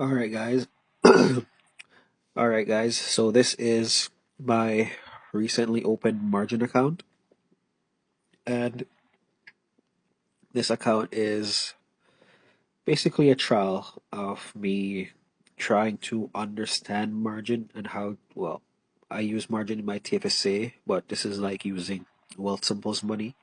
All right, guys. All right, guys. So this is my recently opened margin account, and this account is basically a trial of me trying to understand margin and how well I use margin in my TFSA, but this is like using Wealthsimple's money.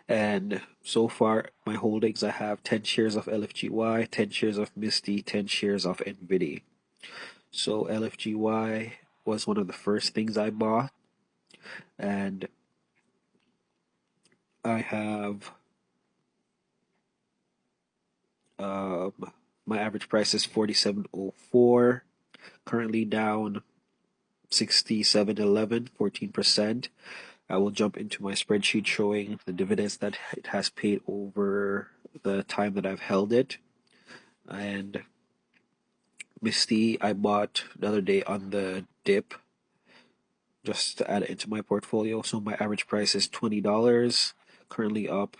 And so far, my holdings I have 10 shares of LFGY, 10 shares of Misty, 10 shares of NVIDIA. So LFGY was one of the first things I bought, and I have um, my average price is 47.04, currently down 67.11, 14%. I will jump into my spreadsheet showing the dividends that it has paid over the time that I've held it. And Misty, I bought the other day on the dip just to add it into my portfolio. So my average price is $20, currently up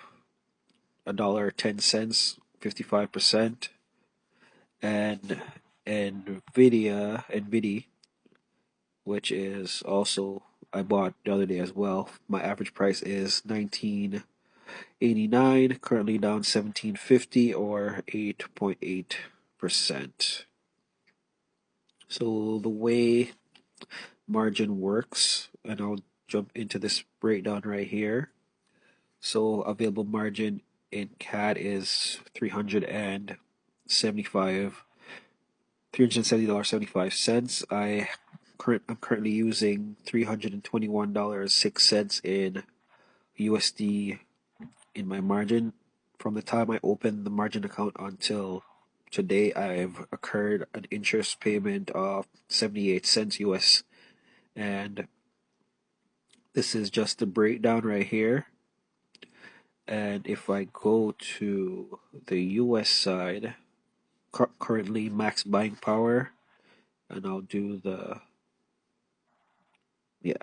$1.10, 55%. And NVIDIA, which is also I bought the other day as well. My average price is 19.89, currently down 17.50 or 8.8%. So the way margin works, and I'll jump into this breakdown right here. So available margin in CAD is 370.75 I'm currently using $321.06 in USD in my margin. From the time I opened the margin account until today, I've incurred an interest payment of 78 cents US. And this is just the breakdown right here. And if I go to the US side, currently max buying power, and I'll do yeah,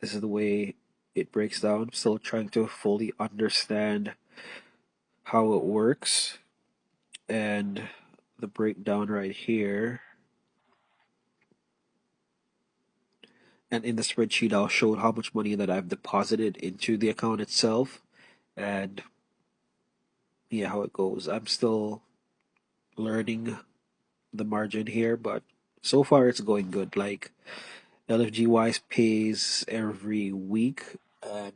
this is the way it breaks down. I'm still trying to fully understand how it works, and the breakdown right here. And in the spreadsheet, I'll show how much money that I've deposited into the account itself, and yeah, how it goes. I'm still learning the margin here, but so far it's going good. Like LFGY pays every week, and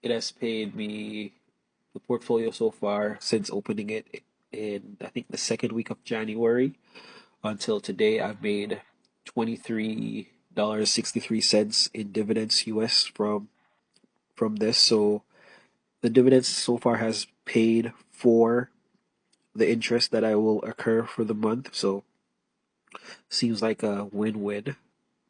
it has paid me the portfolio so far since opening it in I think the second week of January until today. I've made $23.63 in dividends US from this. So the dividends so far has paid for the interest that I will occur for the month. So seems like a win-win.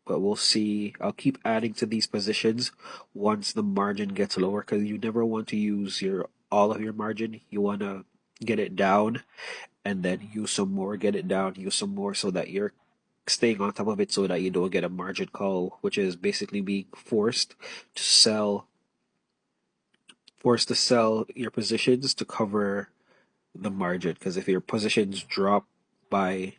But we'll see. I'll keep adding to these positions once the margin gets lower because you never want to use your all of your margin. You want to get it down and then use some more, get it down, use some more so that you're staying on top of it so that you don't get a margin call, which is basically being to sell forced to sell your positions to cover the margin. Because if your positions drop by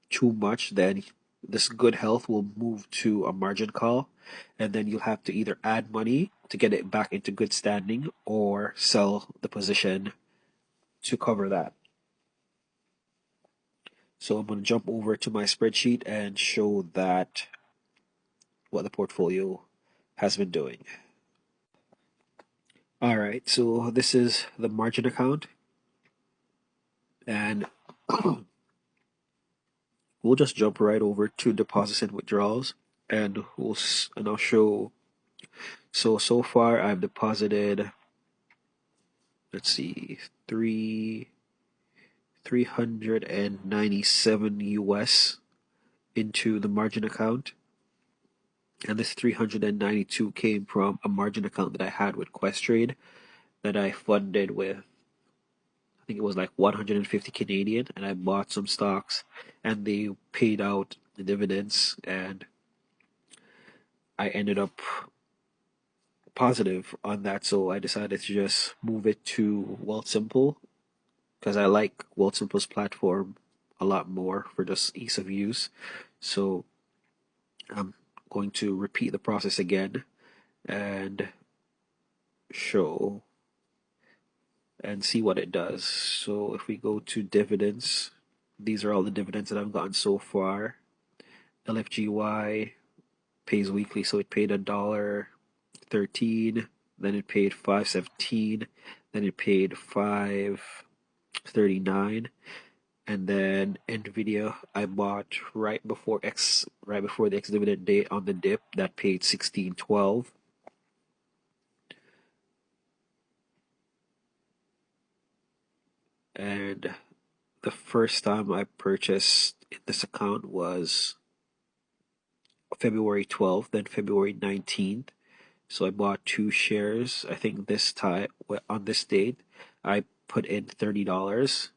too much, then this good health will move to a margin call, and then you'll have to either add money to get it back into good standing or sell the position to cover that. So I'm going to jump over to my spreadsheet and show that what the portfolio has been doing. All right, so this is the margin account, and we'll just jump right over to deposits and withdrawals, and I'll show. So far I've deposited, let's see, 397 US into the margin account, and this 392 came from a margin account that I had with Questrade that I funded with, I think it was like 150 Canadian, and I bought some stocks and they paid out the dividends, and I ended up positive on that, so I decided to just move it to Wealthsimple, because I like Wealthsimple's platform a lot more for just ease of use. So I'm going to repeat the process again and show and see what it does. So if we go to dividends, these are all the dividends that I've gotten so far. LFGY pays weekly, so it paid $1.13, then it paid $5.17, then it paid $5.39, and then Nvidia I bought right before the ex dividend date on the dip that paid $16.12. And the first time I purchased in this account was February 12th, then February 19th. So I bought 2 shares. I think this time on this date, I put in $30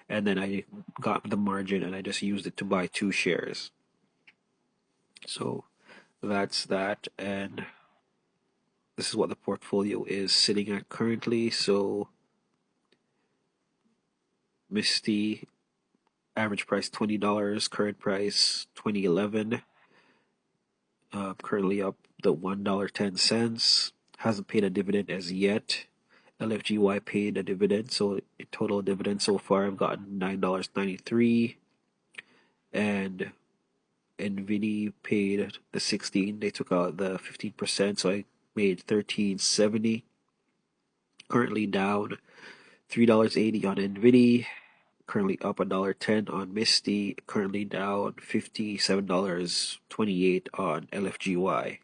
and then I got the margin and I just used it to buy 2 shares. So that's that. And this is what the portfolio is sitting at currently. So Misty, average price $20, current price 2011. Currently up the $1.10. Hasn't paid a dividend as yet. LFGY paid a dividend, so in total dividend so far I've gotten $9.93. And Nvidia paid the 16. They took out the 15%, so I made $13.70. Currently down $3.80 on Nvidia. Currently up $1.10 on Misty. Currently down $57.28 on LFGY.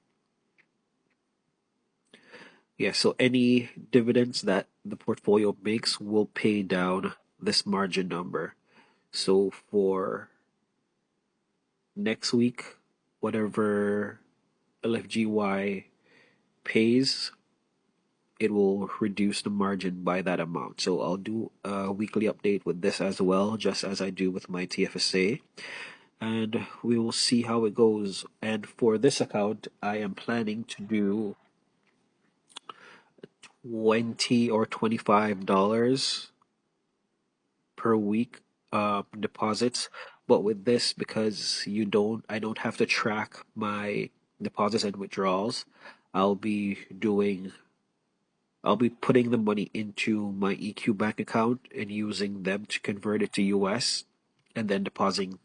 Yeah, so any dividends that the portfolio makes will pay down this margin number. So for next week, whatever LFGY pays, it will reduce the margin by that amount. So I'll do a weekly update with this as well, just as I do with my TFSA. And we will see how it goes. And for this account, I am planning to do $20 or $25 per week deposits. But with this, because I don't have to track my deposits and withdrawals, I'll be doing I'll be putting the money into my EQ bank account and using them to convert it to US and then depositing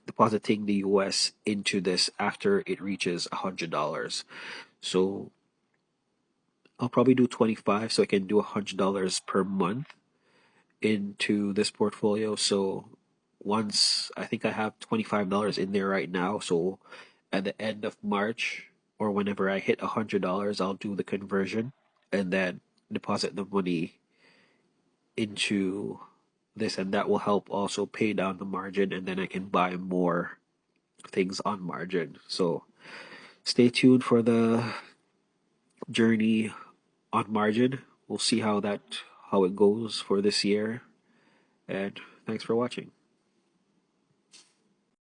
the US into this after it reaches $100. So I'll probably do 25 so I can do $100 per month into this portfolio. So once I think I have $25 in there right now, so at the end of March or whenever I hit $100, I'll do the conversion and then deposit the money into this, and that will help also pay down the margin, and then I can buy more things on margin. So stay tuned for the journey on margin. We'll see how it goes for this year. And thanks for watching.